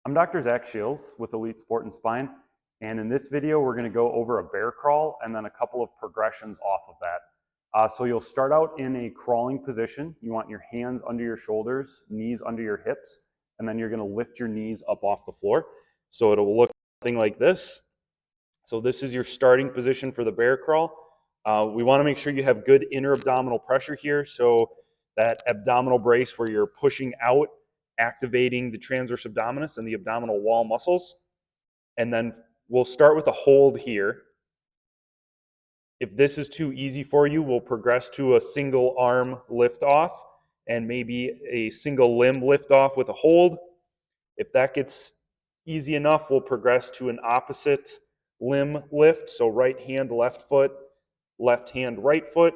I'm Dr. Zach Shields with Elite Sport and Spine, and in this video we're going to go over a bear crawl and then a couple of progressions off of that. So you'll start out in a crawling position. You want your hands under your shoulders, knees under your hips, and then you're going to lift your knees up off the floor. So it'll look something like this. So this is your starting position for the bear crawl. We want to make sure you have good inner abdominal pressure here, so that abdominal brace where you're pushing out, activating the transverse abdominis and the abdominal wall muscles. And then we'll start with a hold here. If this is too easy for you, we'll progress to a single arm lift off and maybe a single limb lift off with a hold. If that gets easy enough, we'll progress to an opposite limb lift. So right hand, left foot, left hand, right foot.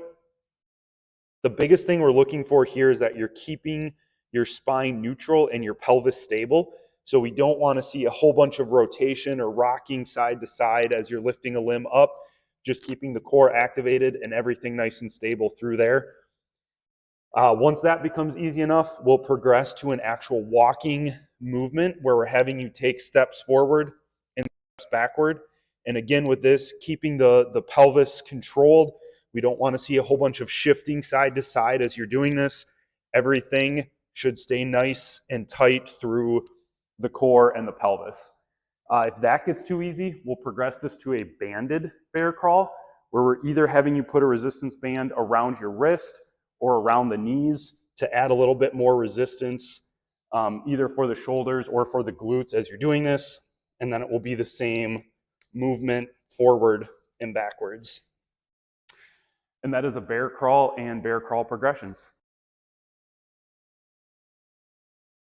The biggest thing we're looking for here is that you're keeping your spine neutral and your pelvis stable. So we don't want to see a whole bunch of rotation or rocking side to side as you're lifting a limb up, just keeping the core activated and everything nice and stable through there. Once that becomes easy enough, we'll progress to an actual walking movement where we're having you take steps forward and steps backward. And again, with this, keeping the pelvis controlled. We don't want to see a whole bunch of shifting side to side as you're doing this. Everything should stay nice and tight through the core and the pelvis. If that gets too easy, we'll progress this to a banded bear crawl, where we're either having you put a resistance band around your wrist or around the knees to add a little bit more resistance, either for the shoulders or for the glutes as you're doing this. And then it will be the same movement forward and backwards. And that is a bear crawl and bear crawl progressions.